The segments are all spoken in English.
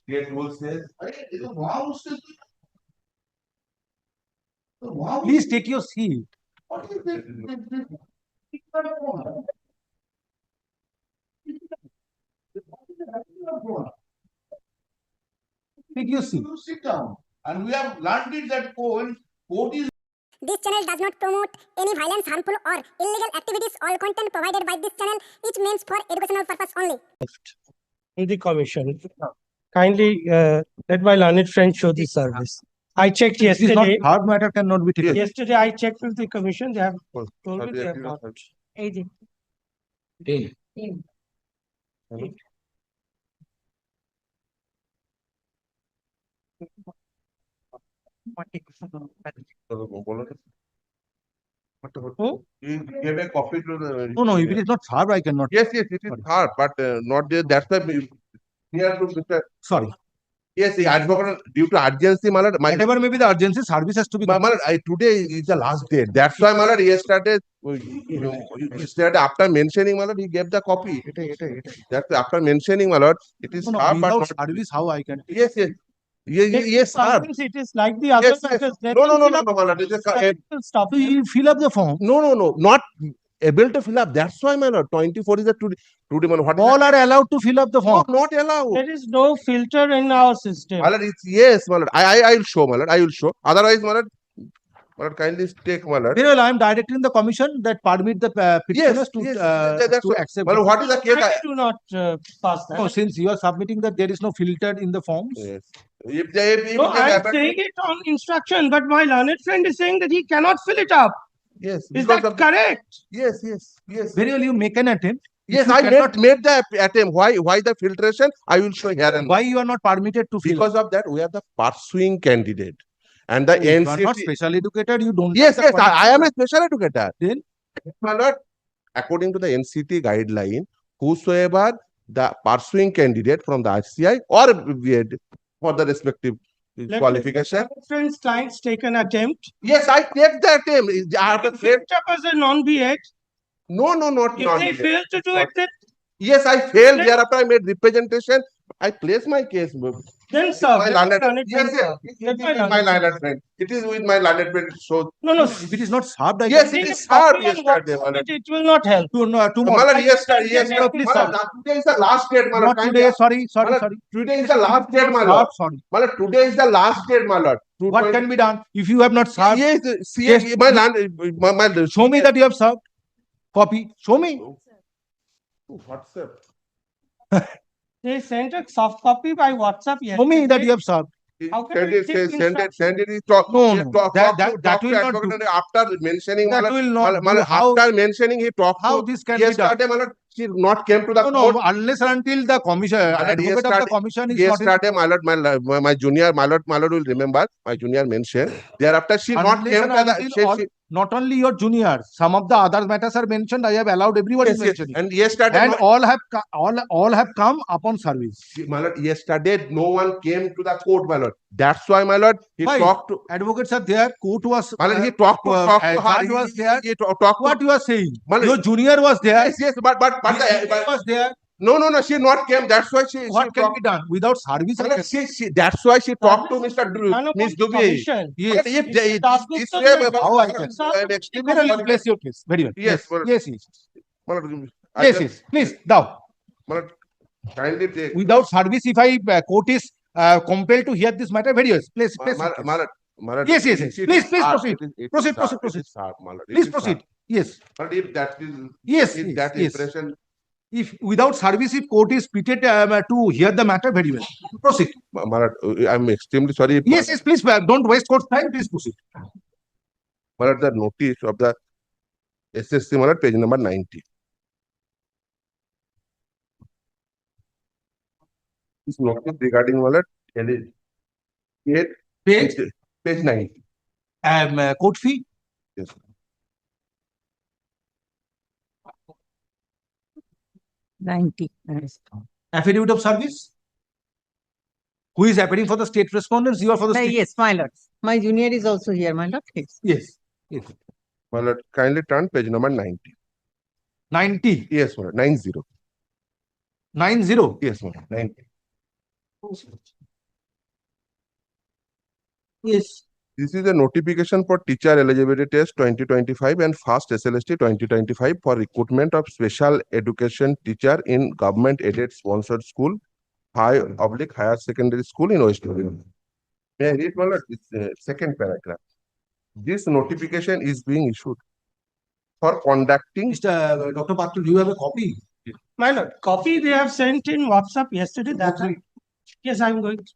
State rule says. Please take your seat. Take your seat. You sit down. And we have learned it that court is. This channel does not promote any violence, harmful or illegal activities. All content provided by this channel is meant for educational purpose only. In the commission, kindly let my learned friend show the service. I checked This is not yesterday. hard matter cannot be taken. Yesterday I checked with the commission. They have told me they have not. You gave a copy to the. No, if it is not hard, I cannot. Yes, it is hard, but not there. That's why here to Mr. Sorry. Yes, the advocate due to urgency, my lord. Whatever may be the urgency, service has to be. My lord, today is the last day. That's why, my lord, yesterday after mentioning, my lord, he gave the copy. That's after mentioning, my lord. It is hard, but without service, how I can? Yes, yes, hard. It is like the other matters. No, my lord. Stop. So you will fill up the form. No, not able to fill up. That's why, my lord. 24 is the today, my lord. All are allowed to fill up the form. Not allowed. There is no filter in our system. My lord, it's yes, my lord. I will show, my lord. I will show. Otherwise, my lord, kindly take, my lord. Very well, I am directing the commission that permit the petitioners to accept. Well, what is the case? I do not pass that. No, since you are submitting that there is no filter in the forms. Yes. No, I am saying it on instruction, but my learned friend is saying that he cannot fill it up. Yes. Is that correct? Yes. Very well, you make an attempt. Yes, I made the attempt. Why the filtration? I will show here and why you are not permitted to fill. Because of that, we are the pursuing candidate. And the You are NCTE. not special educated, you don't. Yes, I am a special educator. Then? My lord, according to the NCTE guideline, whosoever the pursuing candidate from the ICI or B.Ed for the respective qualification. Friends, clients take an attempt. Yes, I take the attempt. I have Picked up as a non-B.Ed. No, not If they fail to do it, then yes, I failed. Thereafter, I made representation. I placed my case. Then sir, My learned yes, Let my learned friend. It is with my learned friend. So no. If it is not served, I yes, can. it is hard. Yesterday, It will not help. Tomorrow, yes, no, please, sir. today is the last date, Not today. Sorry. Today is the last date, my lord. Sorry. Today is the last date, my lord. What can be done if you have not served? Yes, my land. Show me that you have served. Copy. Show me. WhatsApp. They sent a soft copy by WhatsApp. Show me that you have served. How can we take Send it. No. That will not do. After mentioning, That will not do. after mentioning, he talked. How this can be done? She not came to the court. No, unless and until the commission, advocate of the commission is yesterday, my junior, my lord will remember, my junior mentioned. Thereafter, she not came to the. Not only your junior, some of the other matters are mentioned. I have allowed everybody mentioning. And yesterday, and all have come upon service. My lord, yesterday no one came to the court, my lord. That's why, my lord, he talked to advocates are there. Court was. My lord, he talked to her. Was there. He talked what you are saying? Your lord, junior was there. Yes, but was there. No, she not came. That's why she. What can be done without service? That's why she talked to Miss Dubey. Yes. If this way, how I can. Very place your case. Very well. Yes. Yes. Please, now. Kindly take. Without service, if I court is compelled to hear this matter, very well. Please. Yes. Please proceed. Proceed. Please proceed. Yes. But if that is yes. impression. If without service, if court is pitted to hear the matter, very well. Proceed. I'm extremely sorry. Yes, please. Don't waste court time. Please proceed. The notice of the SSC, page number 90. This notice regarding page 90. Court fee. Yes. Affidavit of service. Who is appearing for the state respondents? You are for the state. Yes, my lord. My junior is also here, my lord. Yes. My lord, kindly turn page number 90. 90. Yes, my lord. 90. 90. Yes, my lord. 90. Yes. This is a notification for teacher eligibility test 2025 and first SLST 2025 for recruitment of special education teacher in government aided sponsored school, higher secondary school in West Bengal. May I read one? Second paragraph. This notification is being issued for conducting. Mr. Dr. Patra, do you have a copy? My lord, copy they have sent in WhatsApp yesterday. That's right. Yes, I'm going to.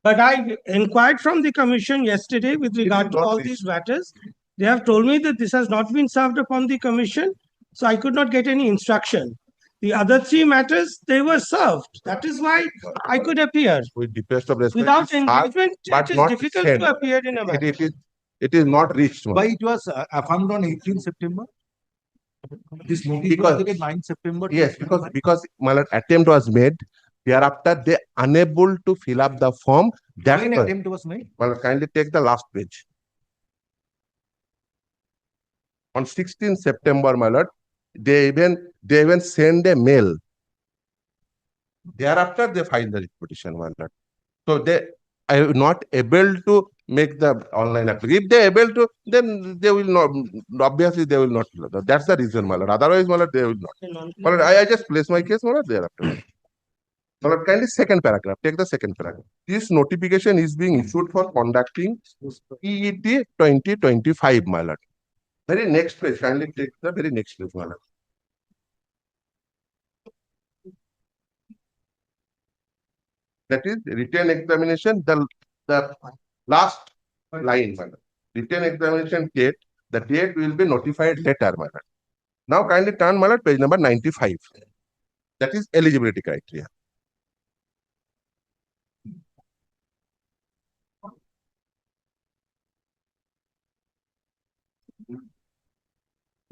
But I inquired from the commission yesterday with regard to not all this. these matters. They have told me that this has not been served upon the commission, so I could not get any instruction. The other three matters, they were served. That is why I could appear. With deepest of respect, Without it's served, engagement, but it is not difficult sent. to appear in a matter. It is not reached. Why it was affirmed on 18 September? This notice Because- was dated 9 September. Yes, because my lord, attempt was made. Thereafter, they unable to fill up the form. That's When why. attempt was made? My lord, kindly take the last page. On 16 September, my lord, they even send a mail. Thereafter, they filed the petition, my lord. So they are not able to make the online application. If they are able to, then they will not. Obviously, they will not. That's the reason, my lord. Otherwise, my lord, they will not. My lord, I just place my case, my lord, thereafter. My lord, kindly second paragraph. Take the second paragraph. This notification is being issued for conducting PET 2025, my lord. Very next page. Kindly take the very next page, my lord. That is written examination. The last line, my lord. Written examination date. The date will be notified later, my lord. Now kindly turn, my lord, page number 95. That is eligibility criteria.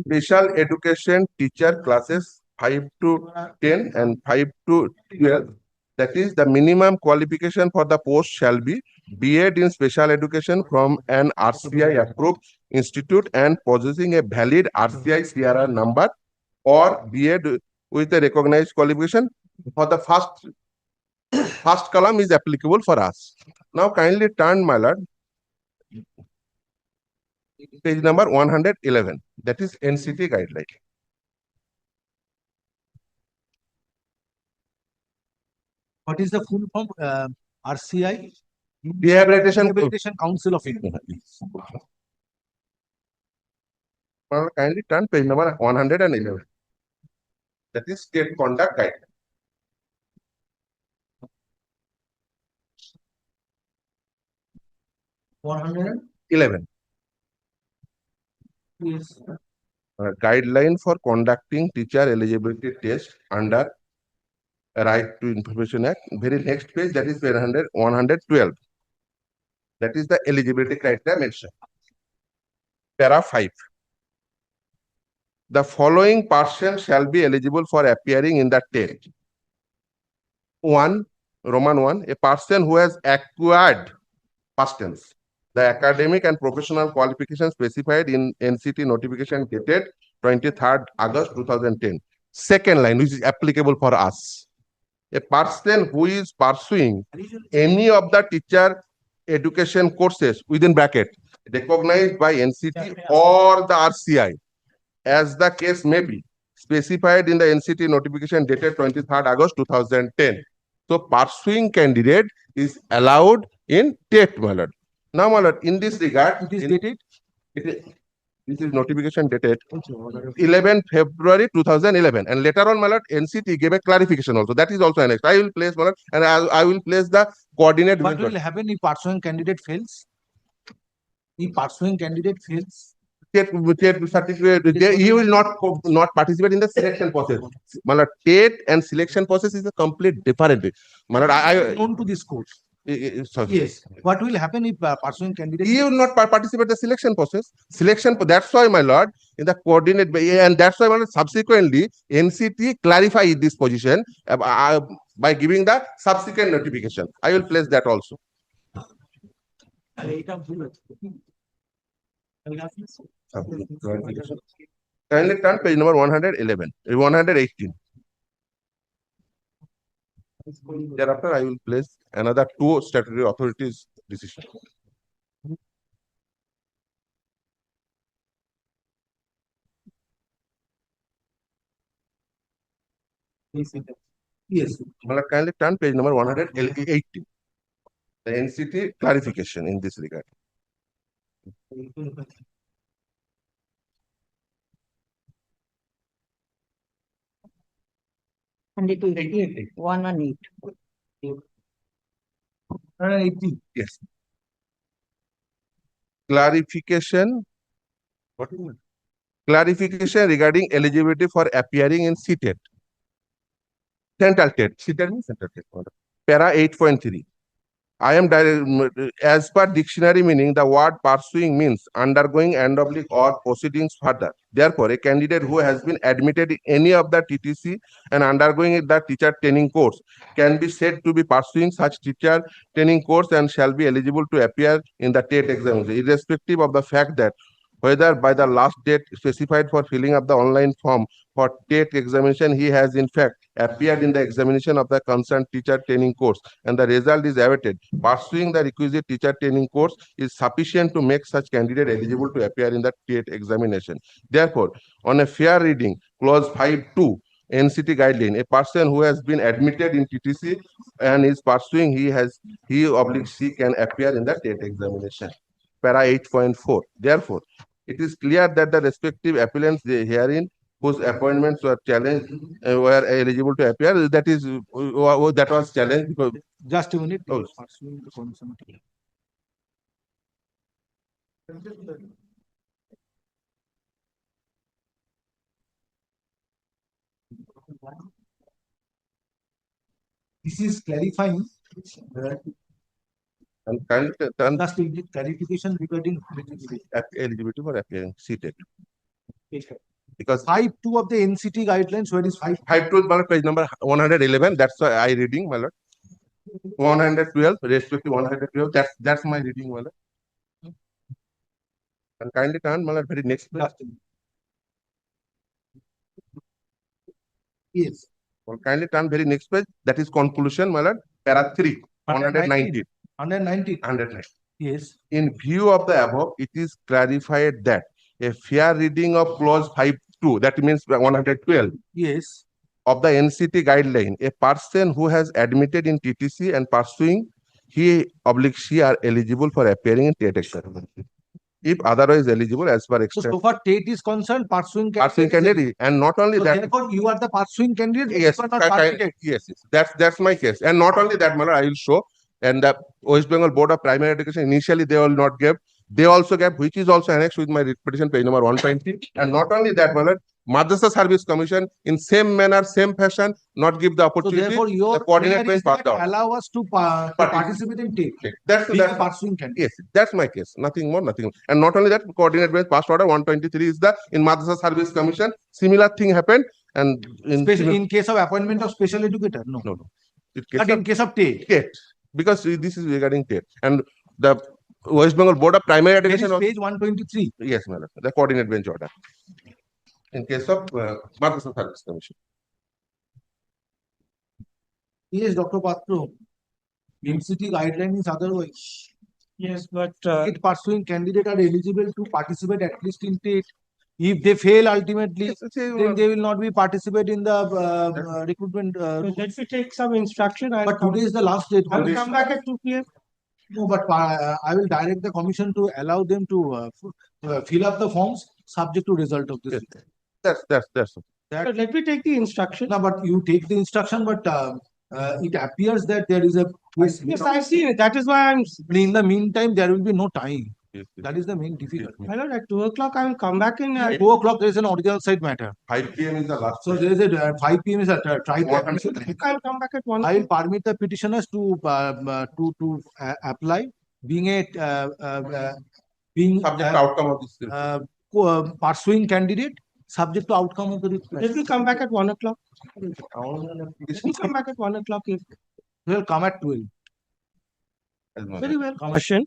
Special education teacher classes 5 to 10 and 5 to 12. That is the minimum qualification for the post shall be B.Ed in special education from an RCI approved institute and possessing a valid RCI CRR number, or B.Ed with a recognized qualification. For the first column is applicable for us. Now kindly turn, my lord, page number 111. That is NCTE guideline. What is the full form? RCI? Rehabilitation Council of India. Kindly turn page number 111. That is state conduct guideline. 111. Yes. Guideline for conducting teacher eligibility test under Right to Information Act. Very next page, that is 112. That is the eligibility criteria mentioned. Para 5. The following person shall be eligible for appearing in the test. 1. Roman 1. A person who has acquired, past tense, the academic and professional qualifications specified in NCTE notification dated 23rd August 2010. Second line, which is applicable for us. A person who is pursuing any of the teacher education courses within bracket recognized by NCTE or the RCI, as the case may be, specified in the NCTE notification dated 23rd August 2010. So pursuing candidate is allowed in TET, my lord. Now, my lord, in this regard, It is dated? This is notification dated 11 February 2011. And later on, my lord, NCTE gave a clarification also. That is also annexed. I will place, my lord, and I will place the coordinate. What will happen if pursuing candidate fails? If pursuing candidate fails? TET certificate, he will not participate in the selection process. My lord, TET and selection process is a complete different. My lord, Known to this course. Sorry. Yes. What will happen if pursuing candidate? He will not participate in the selection process. That's why, my lord, in the coordinate, and that's why, my lord, subsequently, NCTE clarified this position by giving the subsequent notification. I will place that also. Kindly turn page number 111, 118. Thereafter, I will place another two statutory authorities' decision. Yes. Kindly turn page number 180. The NCT clarification in this regard. And it will be 118. 180. Yes. Clarification. What is it? Clarification regarding eligibility for appearing in CTET. Central TET. CTET means Central TET. Para 8.3. I am as per dictionary meaning, the word pursuing means undergoing and oblique or proceedings further. Therefore, a candidate who has been admitted in any of the TTC and undergoing the teacher training course can be said to be pursuing such teacher training course and shall be eligible to appear in the TET examination, irrespective of the fact that whether by the last date specified for filling up the online form for TET examination, he has in fact appeared in the examination of the concerned teacher training course and the result is awaited. Pursuing the requisite teacher training course is sufficient to make such candidate eligible to appear in the TET examination. Therefore, on a fair reading, clause 5.2 NCT guideline, a person who has been admitted in TTC and is pursuing, he/she can appear in the TET examination. Para 8.4. Therefore, it is clear that the respective appellants herein whose appointments were challenged were eligible to appear. That is that was challenged because Just a minute. Oh. Pursuing the consent. This is clarifying. and Just clarification regarding eligibility for appearing seated. Because 5.2 of the NCT guidelines, where is 5? 5.2 page number 111. That's why I reading, my lord. 112, respective 112. That's my reading, my lord. And kindly turn, my lord, very next page. Yes. Well, kindly turn very next page. That is conclusion, my lord. Para 3, 119. 190. 190. Yes. In view of the above, it is clarified that a fair reading of clause 5.2, that means 112 Yes. of the NCT guideline, a person who has admitted in TTC and pursuing, he/she are eligible for appearing in TET examination. If otherwise eligible as per So, extent. so far TET is concerned, pursuing Pursuing candidate, and not only So that. therefore, you are the pursuing candidate. Yes, You are not permitted. yes, that's my case. And not only that, Mala, I will show. And the West Bengal Board of Primary Education, initially they will not give. They also gave, which is also annexed with my petition page number 120. And not only that, Mala, Madrasa Service Commission, in same manner, same fashion, not give the So opportunity. therefore, your the coordinate prayer is bench that allow us to participate in TET. That's Being a pursuing candidate. Yes, that's my case. Nothing more, nothing more. And not only that, coordinate bench passed order 123 is the in Madrasa Service Commission. Similar thing happened. And in case of appointment of special educator, no. No. But in case of TET. TET, because this is regarding TET. And the West Bengal Board of Primary There Education. is page 123. Yes, madam. The coordinate bench order. In case of Madrasa Service Commission. Yes, Dr. Patro. NCT guideline is otherwise. Yes, but TET pursuing candidate are eligible to participate at least in TET. If they fail ultimately, then they will not be participate in the recruitment. so let me take some instruction. But today is the last date. I will come back at 2 p.m. No, but I will direct the commission to allow them to fill up the forms subject to result of this. Yes. That's So let me take the instruction. No, but you take the instruction, but it appears that there is a case. Yes, I see it. That is why I'm. In the meantime, there will be no time. Yes. That is the main difficulty. I know at 2 o'clock I will come back in. At 2 o'clock, there is an original side matter. 5 p.m. is the last. So there is a 5 p.m. is a try. I will come back at 1. I will permit the petitioners to apply, being a Subject to outcome of this. pursuing candidate, subject to outcome of the request. Let me come back at 1 o'clock. Let me come back at 1 o'clock. If Will come at 12. very well. Question.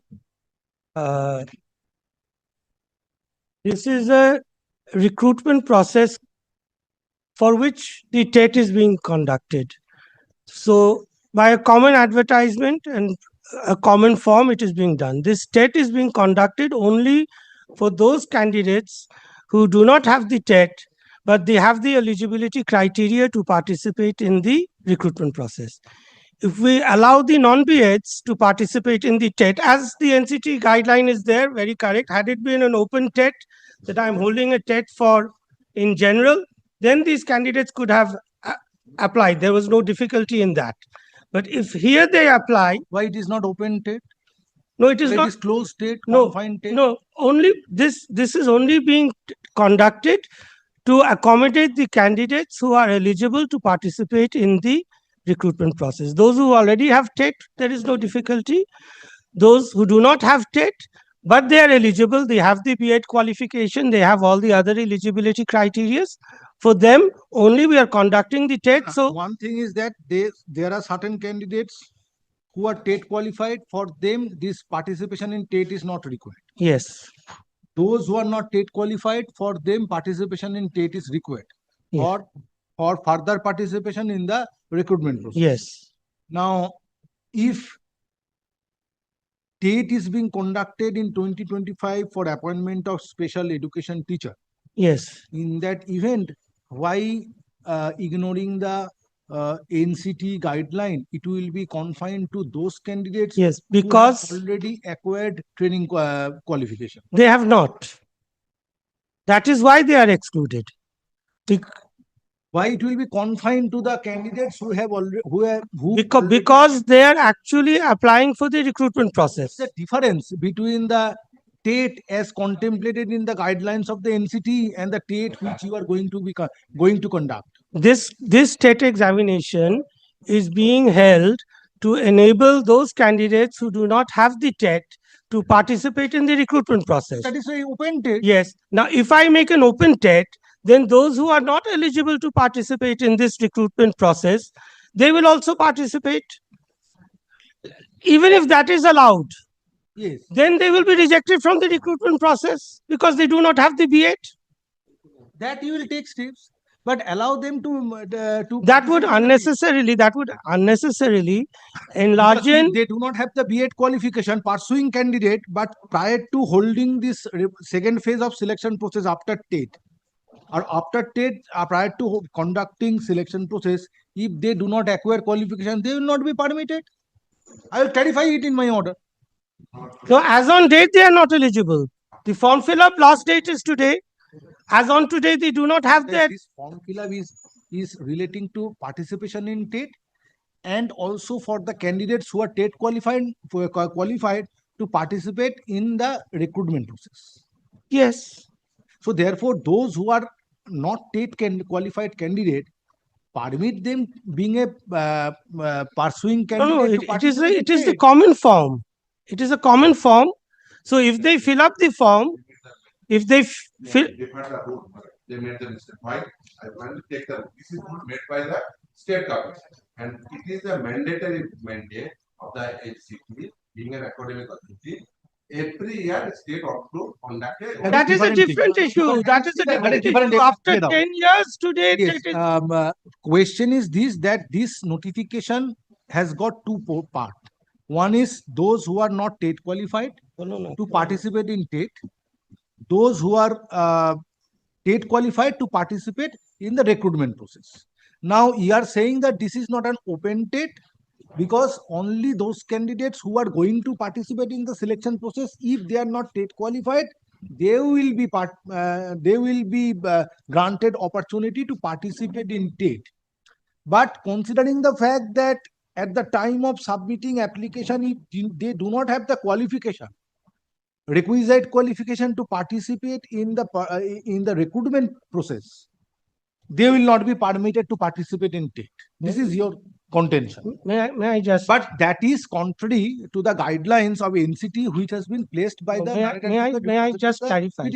This is a recruitment process for which the TET is being conducted. So by a common advertisement and a common form, it is being done. This TET is being conducted only for those candidates who do not have the TET, but they have the eligibility criteria to participate in the recruitment process. If we allow the non-BEds to participate in the TET, as the NCTE guideline is there, very correct, had it been an open TET that I'm holding a TET for in general, then these candidates could have applied. There was no difficulty in that. But if here they apply, Why it is not open state? no, it is It not. is closed state, No, confined state. no, only this is only being conducted to accommodate the candidates who are eligible to participate in the recruitment process. Those who already have TET, there is no difficulty. Those who do not have TET, but they are eligible, they have the B.Ed qualification, they have all the other eligibility criteria. For them, only we are conducting the TET. So one thing is that there are certain candidates who are TET qualified. For them, this participation in TET is not required. yes, Those who are not TET qualified, for them participation in TET is required, yes. or for further participation in the recruitment process. Yes. Now, if TET is being conducted in 2025 for appointment of special education teacher, Yes. in that event, why ignoring the NCTE guideline? It will be confined to those candidates Yes, who have because already acquired training qualification. they have not. That is why they are excluded. Why it will be confined to the candidates who have already Because they are actually applying for the recruitment process. the difference between the TET as contemplated in the guidelines of the NCTE and the TET which you are going to conduct. This TET examination is being held to enable those candidates who do not have the TET to participate in the recruitment process. That is why open TET. Yes. Now, if I make an open TET, then those who are not eligible to participate in this recruitment process, they will also participate. Even if that is allowed, Yes. then they will be rejected from the recruitment process because they do not have the B.Ed. That you will take steps, but allow them to That would unnecessarily enlarge. Because if they do not have the B.Ed qualification, pursuing candidate, but prior to holding this second phase of selection process after TET, or after TET, prior to conducting selection process, if they do not acquire qualification, they will not be permitted. I will clarify it in my order. So as on date, they are not eligible. The form fill up last date is today. As on today, they do not have that. This form fill up is relating to participation in TET, and also for the candidates who are TET qualified to participate in the recruitment process. Yes. So therefore, those who are not TET qualified candidate, permit them being a pursuing candidate. No, it is the common form. It is a common form. So if they fill up the form, if they fill. They made the mistake. Why? I want to take the. This is rule made by the state government, and it is a mandatory mandate of the NCTE, being an academic authority. Every year, state ought to conduct a. That is a different issue. That is a different issue. After 10 years today, yes. Question is this, that this notification has got two parts. One is those who are not TET qualified to participate in TET. Those who are TET qualified to participate in the recruitment process. Now, you are saying that this is not an open TET, because only those candidates who are going to participate in the selection process, if they are not TET qualified, they will be granted opportunity to participate in TET. But considering the fact that at the time of submitting application, if they do not have the qualification, requisite qualification to participate in the recruitment process, they will not be permitted to participate in TET. This is your contention. May I just? But that is contrary to the guidelines of NCTE, which has been placed by the. May I just clarify?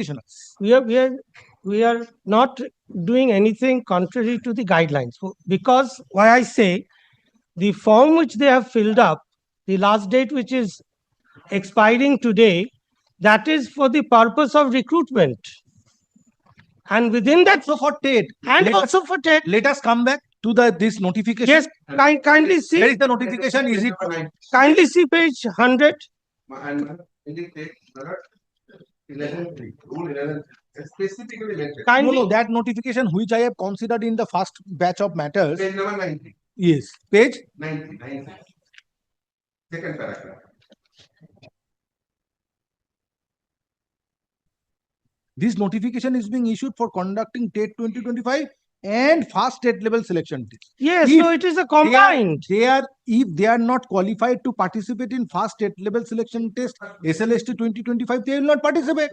We are not doing anything contrary to the guidelines, because why I say the form which they have filled up, the last date which is expiring today, that is for the purpose of recruitment. And within that, so for TET, and also for TET. Let us come back. to this notification? Yes, kindly Where see, is the notification? Is it kindly see page 100. And in the text, there are 11, rule 11 specifically mentioned. no, Kindly, no, that notification which I have considered in the first batch of matters? Page number 90. Yes, page 90. Second paragraph. this notification is being issued for conducting TET 2025 and first state level selection test. yes, If so it is a combined. if they are not qualified to participate in first state level selection test SLST 2025, they will not participate.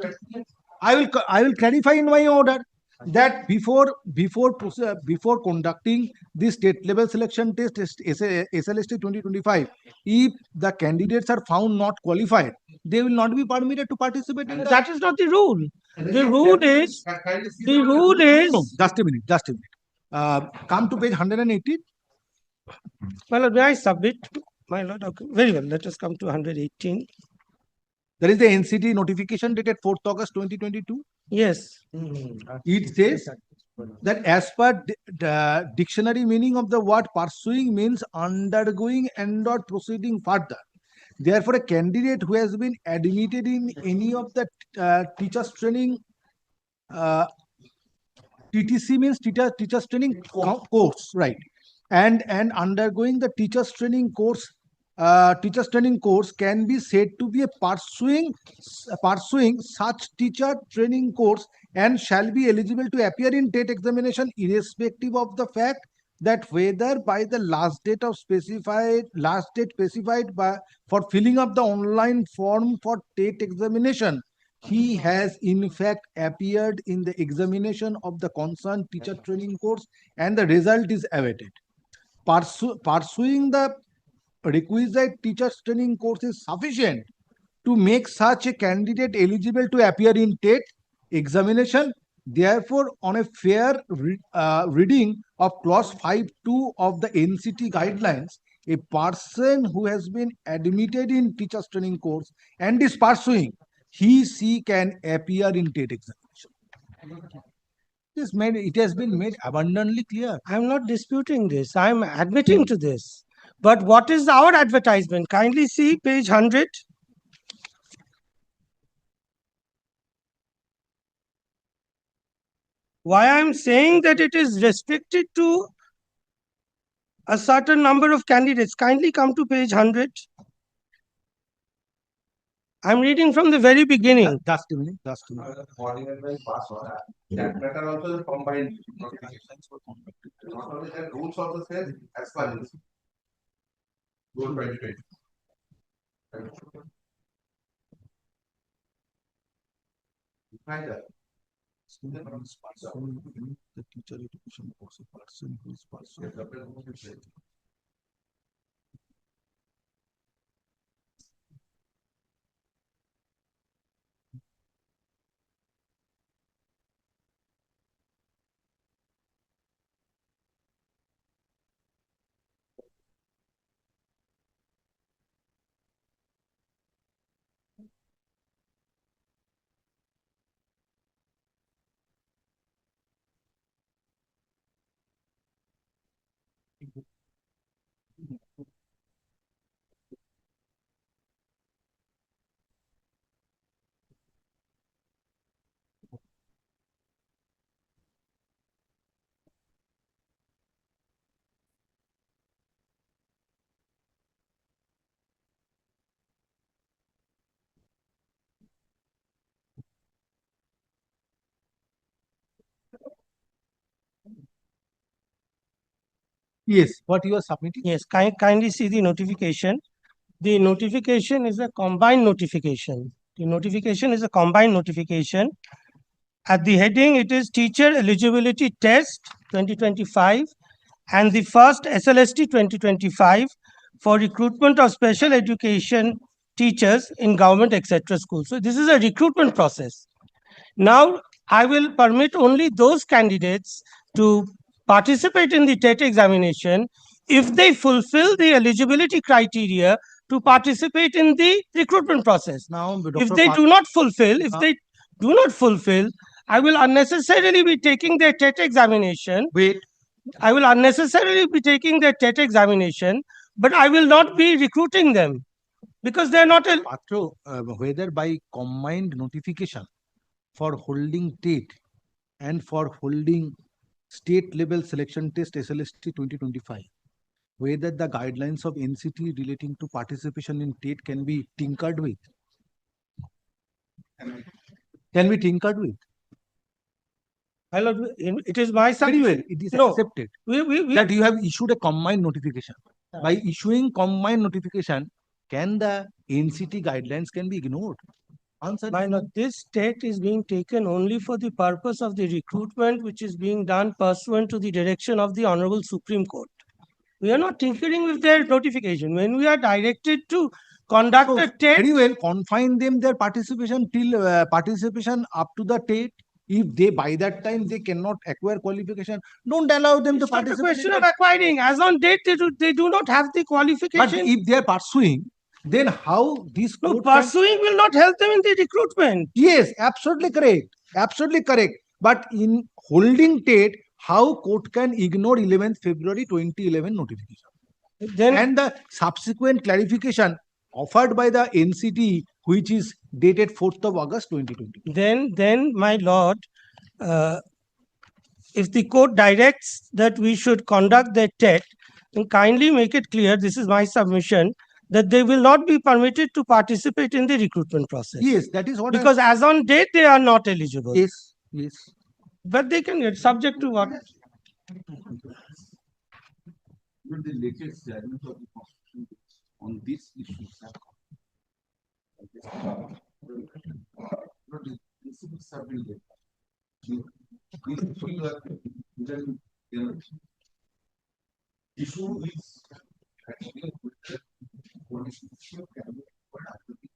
I will clarify in my order that before conducting this state level selection test SLST 2025, if the candidates are found not qualified, they will not be permitted to participate in that. That is not the rule. The rule is, the rule No, is, just a minute. Come to page 180. my lord, may I submit? My lord, okay, very well, let us come to 118. There is the NCTE notification dated 4th August 2022. Yes, It says that as per the dictionary meaning of the word pursuing means undergoing and or proceeding further. Therefore, a candidate who has been admitted in any of the teachers training, TTC means teachers training course, right? And undergoing the teachers training course can be said to be a pursuing such teacher training course and shall be eligible to appear in TET examination irrespective of the fact that whether by the last date specified by for filling up the online form for TET examination, he has in fact appeared in the examination of the concerned teacher training course and the result is awaited. Pursuing the requisite teachers training course is sufficient to make such a candidate eligible to appear in TET examination. Therefore, on a fair reading of clause 5.2 of the NCT guidelines, a person who has been admitted in teachers training course and is pursuing, she can appear in TET examination. It has been made abundantly clear. I am not disputing this, I am admitting to this. But what is our advertisement? Kindly see page 100. Why I am saying that it is restricted to a certain number of candidates. Kindly come to page 100. I am reading from the very beginning. Just a minute. Ordinary pass order. That matter also is combined notifications were conducted. Not only that, rules also says as far as rule 2020. Neither. The teacher education course, a person who is pursuing. Yes, what you are submitting? Yes, kindly see the notification. The notification is a combined notification. The notification is a combined notification. At the heading, it is Teacher Eligibility Test 2025 and the first SLST 2025 for recruitment of special education teachers in government etc. schools. So this is a recruitment process. Now, I will permit only those candidates to participate in the TET examination if they fulfill the eligibility criteria to participate in the recruitment process. Now, If they do not fulfill, I will unnecessarily be taking their TET examination. Wait. I will unnecessarily be taking their TET examination, but I will not be recruiting them because they are not a. Patro, whether by combined notification for holding TET and for holding state level selection test SLST 2025, whether the guidelines of NCTE relating to participation in TET can be tinkered with. Can be tinkered with. It is my Very submission. well, it is No. accepted We that you have issued a combined notification. By issuing combined notification, can the NCT guidelines can be ignored? Answer. My lord, this state is being taken only for the purpose of the recruitment, which is being done pursuant to the direction of the Honorable Supreme Court. We are not tinkering with their notification. When we are directed to conduct So, a TET, very well, confine them their participation till participation up to the TET. If they by that time they cannot acquire qualification, don't allow them to it's not a participate. question of acquiring. As on date, they do not have the But qualification. if they are pursuing, then how this No, court can- pursuing will not help them in the recruitment. Yes, absolutely correct. Absolutely correct. But in holding TET, how court can ignore 11th February 2011 notification? Then And the subsequent clarification offered by the NCTE, which is dated 4th of August 2020. then, my lord, if the court directs that we should conduct the TET, then kindly make it clear, this is my submission, that they will not be permitted to participate in the recruitment process. Yes, that is what Because as on date, they are not eligible. yes, yes. But they can get subject to what? Even the latest judgment of the Constitution on this issue have come. But the principles have been there. These people are then, issue is actually what is issue can be what after the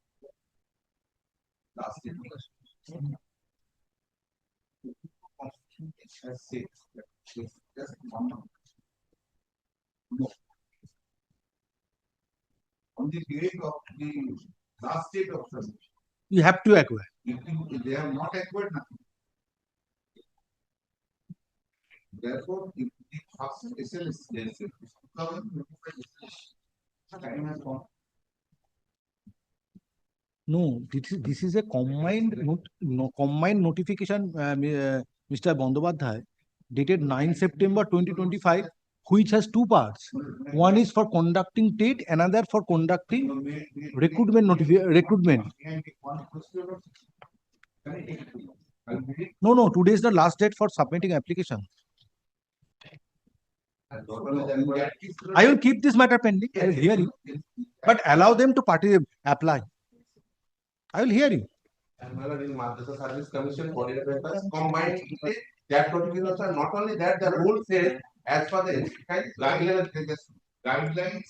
last Constitution has said that it's just one no. On the date of the last date of submission, You have to acquire. if they have not acquired nothing. Therefore, if the first SLS, time has gone. No, this is a combined combined notification, Mr. Bandyopadhyay, dated 9 September 2025, which has two parts. One is for conducting TET, another for conducting recruitment recruitment. No, today is the last date for submitting application. I will keep this matter pending. I will hear you, but allow them to apply. I will hear you. And my lord, in Madrasa Service Commission, coordinated papers combined with that notification also. Not only that, the rule says as per the guidelines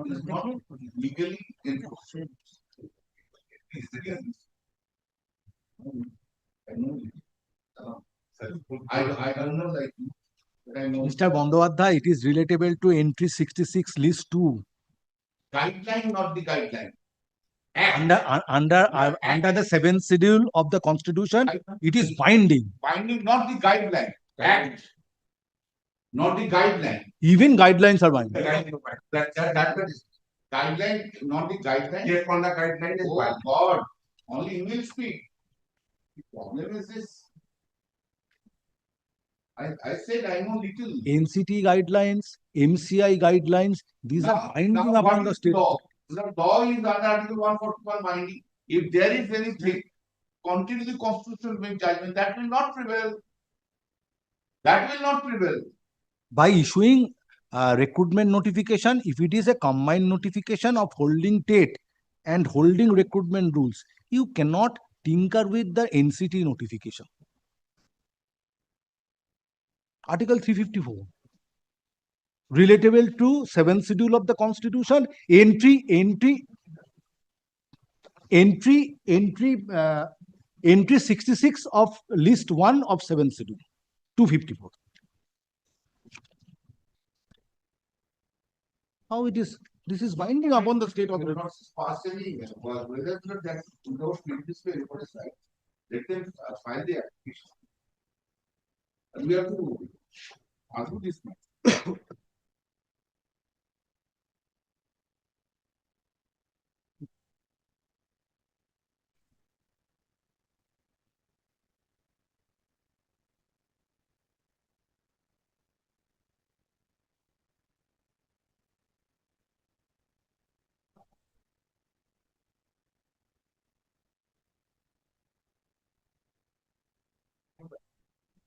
Is not legally enforced. Is the reason. I don't know like you, but I know Mr. Bandyopadhyay, it is relatable to entry 66 list 2. guideline, not the guideline. Under the 7th schedule of the Constitution, it is binding. Binding, not the guideline. Act. Not the guideline. Even guidelines are binding. That is guideline, not the guideline. State conduct guideline is Oh binding. God, only you will speak. The problem is this. I said I know little. NCT guidelines, MCI guidelines, these are binding Now upon what the is state. law? The law is under Article 141 binding. If there is anything contrary to the constitutional based judgment, that will not prevail. That will not prevail. By issuing recruitment notification, if it is a combined notification of holding TET and holding recruitment rules, you cannot tinker with the NCT notification. Article 354. Relatable to 7th schedule of the Constitution, entry 66 of list 1 of 7th schedule, 254. How it is? This is binding upon the state authority. Not partially, whether that without this way, what is right? Let them file the application. And we have to Answer this one.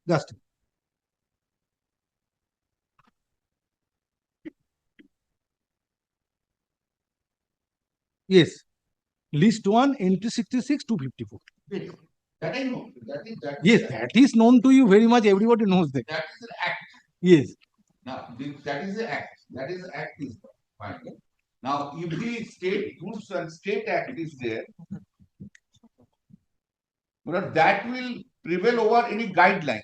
Just yes. List 1, entry 66 to 54. Yes. That I know. Yes, that is known to you very much. Everybody knows that. That is an act. Yes. Now, that is the act. That is the act is fine. Now, if the state rules and state act is there, that will prevail over any guideline.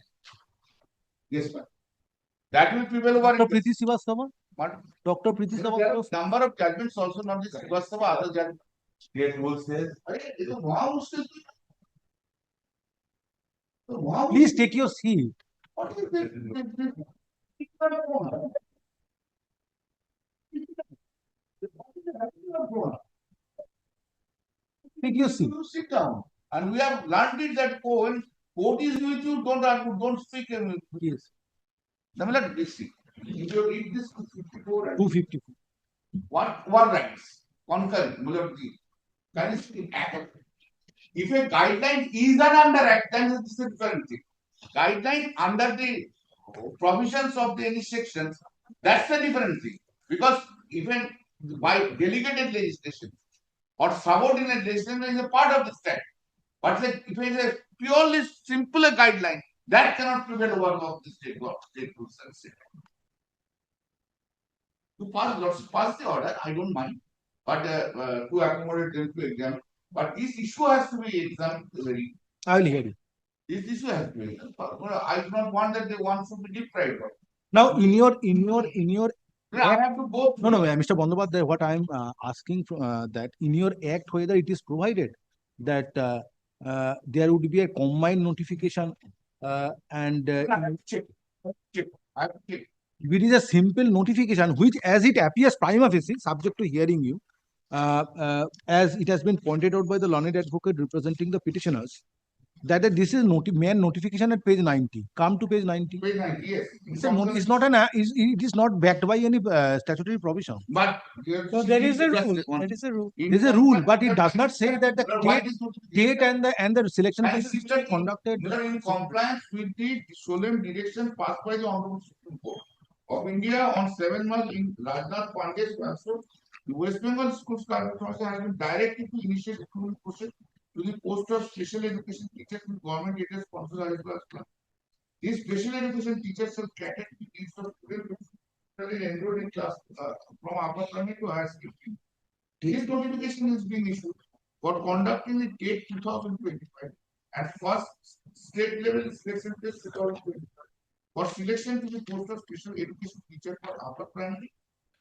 Yes, ma'am. That will prevail over. Dr. Preeti Srivastava? What? Dr. Preeti There are Srivastava? number of judgments also, not this Srivastava, other judgment. State rule says, Please take your seat. What is this? Take your seat. You sit down. And we have learned it that when court is with you, don't argue, don't speak. Yes. Now, let me see. If you read this 254, 254. what rights? Concurrent, can you speak act? If a guideline is an under act, then it is a different thing. Guideline under the provisions of any sections, that's a different thing. Because even by delegated legislation or subordinate legislation is a part of the statute. But if it is a purely simple guideline, that cannot prevail over the state rules and state. To pass the order, I don't mind, but to accommodate them to exam. But this issue has to be examined very. I will hear you. This issue has to be examined. I do not want that the one should be deprived of. Now, in your I have to go. No, Mr. Bandyopadhyay, what I am asking that in your act, whether it is provided that there would be a combined notification and Check. I have to check. if it is a simple notification, which as it appears prima facie, subject to hearing you, as it has been pointed out by the learned advocate representing the petitioners, that this is main notification at page 90. Come to page 90. Page 90, yes. It's not it is not backed by any statutory provision. But So there is a rule. There is a rule. There is a rule, but it does not say that the date and the selection process is to be conducted. In compliance with the solemn direction passed by the Honorable Supreme Court of India on 7 March in Rajnath Pandey's transfer, the West Bengal Schools Corporation has been directed to initiate recruitment process to the post of special education teachers with government aided sponsored class. These special education teachers shall cater to the needs of students enrolled in class from upper primary to higher secondary. This notification is being issued for conducting the TET 2025 and first state level selection test 2025 for selection to the post of special education teacher for upper primary,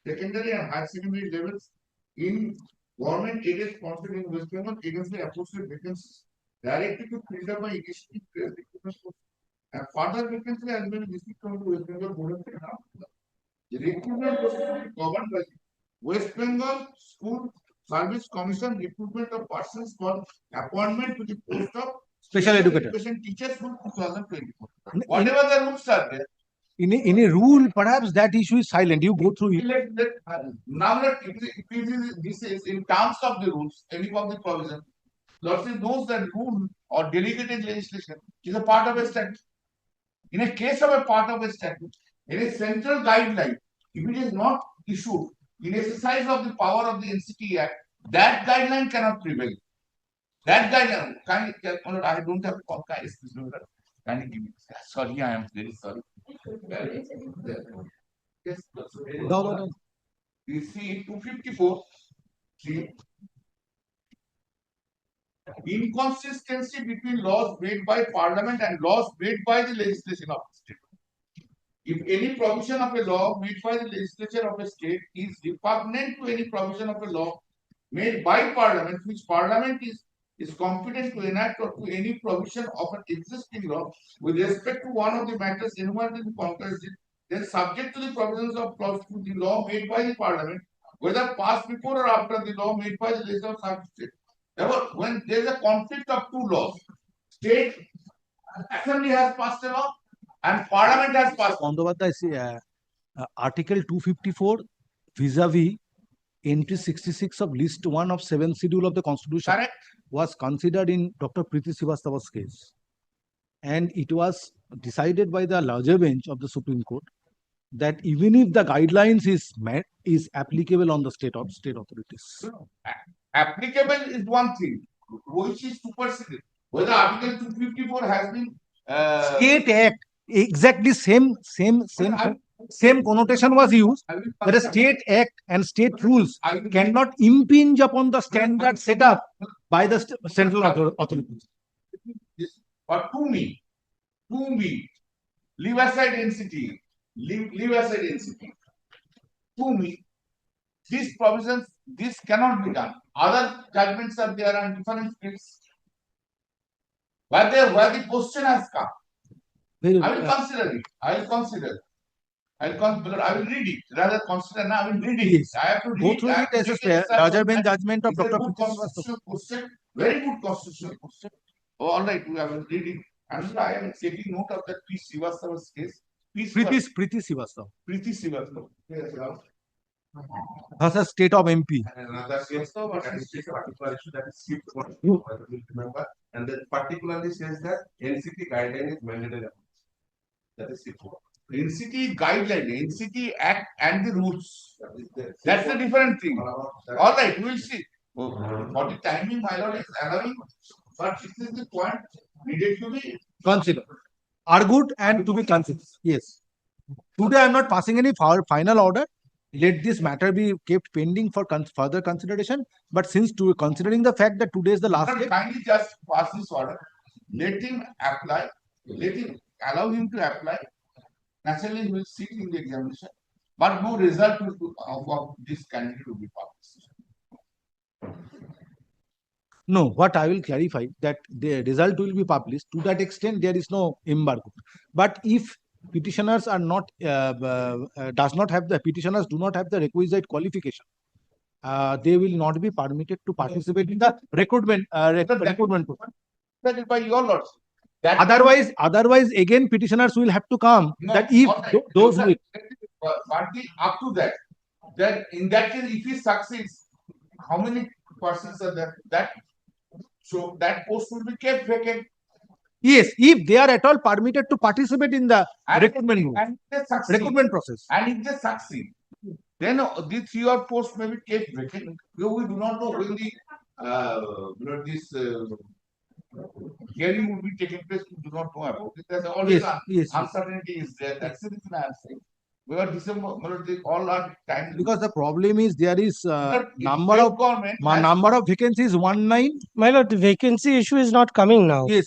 secondary and higher secondary levels in government aided sponsored in West Bengal against the aforesaid vacancies directed to fill up by initiative recruitment and further vacancy has been received from the West Bengal Board of Education. The recruitment process is governed by the West Bengal School Service Commission recruitment of persons for appointment to the post of Special educator. Teachers from 2024. Whatever the rules are there. In a rule, perhaps that issue is silent. You go through it. Now that this is in terms of the rules, any of the provision, Lordship knows that rule or delegated legislation is a part of a statute. In a case of a part of a statute, in a central guideline, if it is not issued in exercise of the power of the NCTE Act, that guideline cannot prevail. That guideline, I don't have kindly give me. Sorry, I am very sorry. Yes, No. You see 254. See, inconsistency between laws made by Parliament and laws made by the legislation of the state. If any provision of a law made by the legislature of a state is repugnant to any provision of a law made by Parliament, which Parliament is competent to enact or to any provision of an existing law with respect to one of the matters enumerated in the concurrence, then subject to the provisions of clause 2, the law made by the parliament, whether passed before or after the law made by the legislature of some state. Therefore, when there is a conflict of two laws, state assembly has passed a law and parliament has passed. Bandyopadhyay, Article 254 vis-a-vis entry 66 of list 1 of 7th schedule of the Constitution Correct. was considered in Dr. Preeti Srivastava's case. And it was decided by the larger bench of the Supreme Court that even if the guidelines is met, is applicable on the state authorities. Applicable is one thing, which is superseded. Whether Article 254 has been State Act, exactly same connotation was used. That a state act and state rules cannot impinge upon the standard set up by the central authorities. But to me, leave aside NCTE, leave aside NCTE. To me, these provisions, this cannot be done. Other judgments are there on different fields. But there, where the question has come, I will consider it. I will read it. Rather consider now, I will read it. Yes. I have to Go read through it. it as a larger bench judgment of It's a Dr. good Preeti Srivastava. constitutional question, very good constitutional question. Oh, all right, we will read it. And I am taking note of that P. Srivastava's case. Preeti Srivastava. Preeti Srivastava. Yes, That's a state of MP. And another case, that is a particular issue that is skipped one, you will remember, and that particularly says that NCT guideline is mandatory. That is it. NCT guideline, NCT Act and the rules. That is the- That's a different thing. That- All right, we will see. For the timing, my lord is allowing, but this is the point needed to be. Consider. Argued and to be considered. Yes. Today I am not passing any final order. Let this matter be kept pending for further consideration. But since considering the fact that today is the last day, Kindly just pass this order. Let him apply. Allow him to apply. Naturally, he will sit in the examination, but no result of this candidate will be published. no, what I will clarify that the result will be published. To that extent, there is no embargo. But if petitioners are not, petitioners do not have the requisite qualification, they will not be permitted to participate in the recruitment process. That is by your lords. Otherwise, again, petitioners will have to come. No, that if all right. those who But up to that, in that case, if he succeeds, how many persons are there? So that post will be kept vacant. yes, if they are at all permitted to participate in the And- recruitment And if they succeed, process. and if they succeed, then the 3 or 4 may be kept vacant. Because we do not know when this hearing will be taking place. We do not know about it. There's always Yes. uncertainty is there. That's the reason I am saying. Because December, all are time. Because the problem is there is But number state of government has- number of vacancies 19. My lord, the vacancy issue is not coming now. Yes.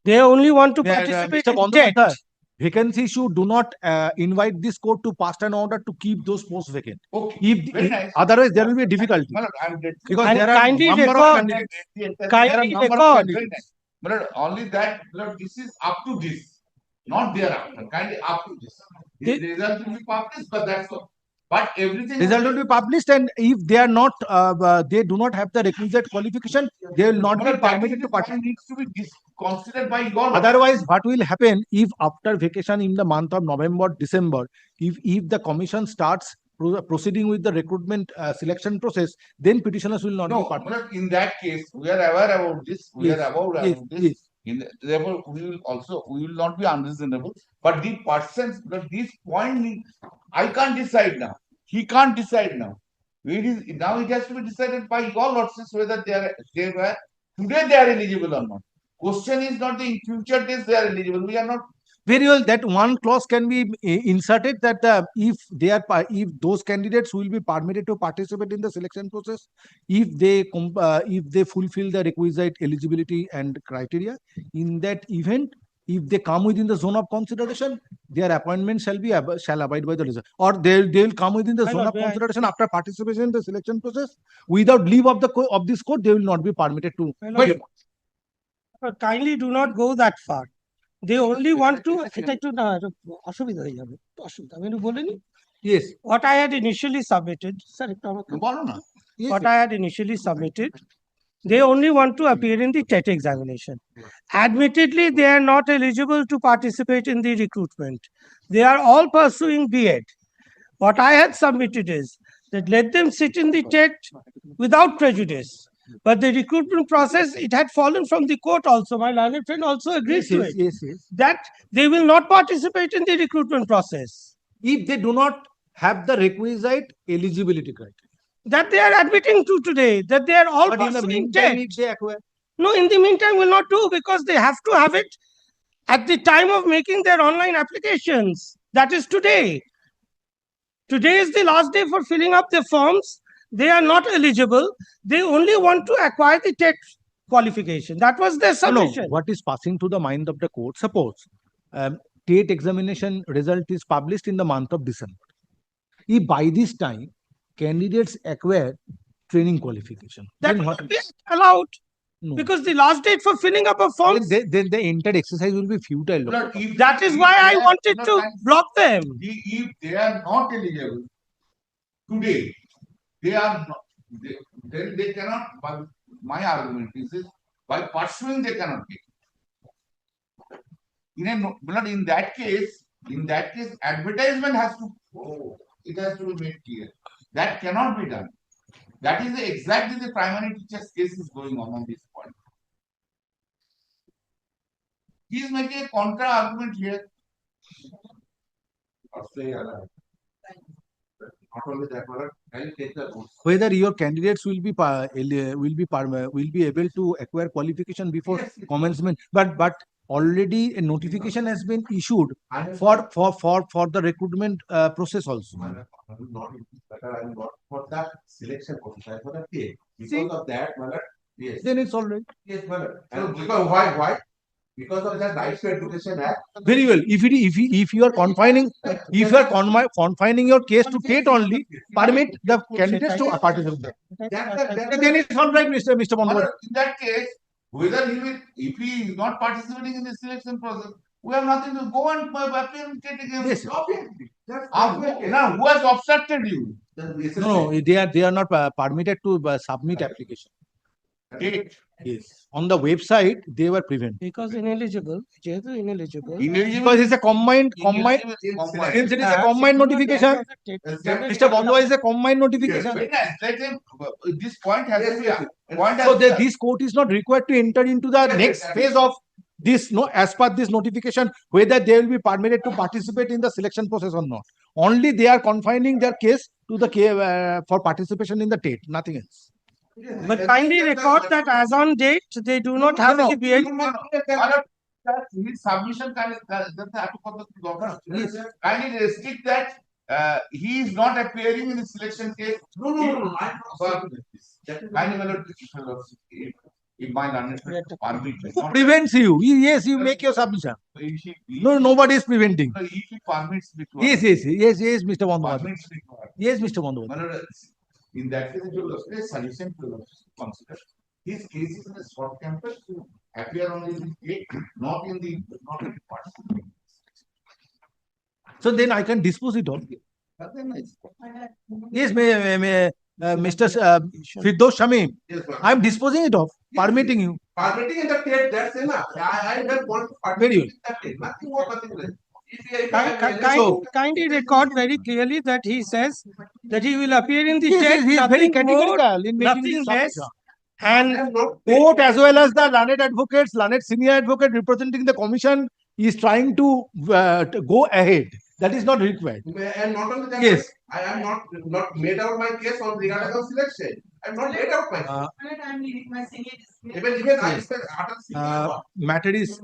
They only want to Yeah, participate Mr. in Bandyopadhyay, TET. vacancy issue do not invite this court to pass an order to keep those posts vacant. Okay, very nice. Otherwise, there will be a difficulty. My lord, I'm dead. Because And there are kindly number of record- candidates. Kindly number of record. candidates. Very nice. My lord, only that, my lord, this is up to this, not thereafter. Kindly up to this. The result will be published, but that's all. But everything. Result will be published, and if they are not, they do not have the requisite qualification, they will not be permitted to participate. Needs to be considered by your. Otherwise, what will happen if after vacation in the month of November, December, if the commission starts proceeding with the recruitment selection process, then petitioners will not be No, participate. my lord, in that case, we are aware about this. We Yes, are aware yes, about this. yes. Therefore, we will not be unreasonable. But the persons, but this point, I can't decide now. He can't decide now. Now it has to be decided by your lordships whether they were today they are eligible or not. Question is not the in future days they are eligible. We are not. Very well, that one clause can be inserted that if those candidates will be permitted to participate in the selection process, if they fulfill the requisite eligibility and criteria, in that event, if they come within the zone of consideration, their appointment shall abide by the result, or they will come within the My zone lord, of may I- consideration after participation in the selection process without leave of this court. They will not be permitted to. My lord, kindly do not go that far. They only want to, এটা একটু না অসুবিধা হয়ে যাবে, অসুবিধা আমি একটু বলে নিই। Yes. What I had initially submitted, sir, একটু আমাকে বলো না। Yes, what I had initially submitted, they only want to appear in the TET examination. Admittedly, they are not eligible to participate in the recruitment. They are all pursuing B.Ed. What I had submitted is that let them sit in the TET without prejudice. But the recruitment process, it had fallen from the court also. My learned friend also agrees Yes, to yes, it. yes, yes. That they will not participate in the recruitment process. If they do not have the requisite eligibility criteria. That they are admitting to today, that they are all But in the pursuing meantime, TET. if they acquire. No, in the meantime, will not do because they have to have it at the time of making their online applications. That is today. Today is the last day for filling up their forms. They are not eligible. They only want to acquire the TET qualification. That was their No, no, submission. what is passing through the mind of the court? Suppose TET examination result is published in the month of December. If by this time candidates acquire training qualification, That then will what? not be allowed No. because the last date for filling up of forms. Then the entire exercise will be futile. But if That is if why I they are wanted not to kind- block them. If they are not eligible today, they are not, then they cannot, but my argument is by pursuing they cannot get. But in that case, advertisement has to, it has to be made clear. That cannot be done. That is exactly the primary teacher's case is going on this point. He is making a contra argument here. Not only that, but I'll take the vote. Whether your candidates will be able to acquire qualification before Yes. commencement, but already a notification has been issued for the recruitment process also. I'm not for that selection process, I'm for the pay. See? Because of that, yes. Then it's all right. Yes, and because why? Because of that Right to Education Act. Very well. If you are confining your case to TET only, permit the candidates to participate. Then it's all right, Mr. Bandyopadhyay. In that case, whether if he is not participating in the selection process, we have nothing to go and appear and take again. Yes. Now, who has obstructed you? No, they are not permitted to submit application. Take. Yes. On the website, they were prevented. Because ineligible, যেহেতু ineligible. Because it's a combined, since it is a combined notification, Mr. Bandyopadhyay is a combined notification. Very nice. Let him, this point has to be. So this court is not required to enter into the next phase of this, no, as per this notification, whether they will be permitted to participate in the selection process or not. Only they are confining their case to the for participation in the TET, nothing else. But kindly record that as on date, they do not have the B.Ed. His submission kindly restrict that he is not appearing in the selection case. No. Kindly if my learned permit. Who prevents you? Yes, you make your submission. No, nobody is preventing. If he permits me to. Yes, Mr. Bandyopadhyay. Permits me to. Yes, Mr. Bandyopadhyay. In that case, it will be a solution to consider. His case is in a short campus to appear only in the state, not in the parts. So then I can dispose it all. Yes, Mr. Firdaus Shamim, Yes, sir. I am disposing it off, permitting you. Permitting in the TET, that's enough. I don't want to Very participate in that TET. Nothing more, nothing less. Kindly record very clearly that he says that he will appear in the Yes, TET, he is very nothing more, categorical in making nothing this less. submission. And Court as well as the learned advocates, learned senior advocate representing the commission is trying to go ahead. That is not required. And not only that, Yes. I am not made out my case on regardless of selection. I'm not made out my case. Even I spent Matter is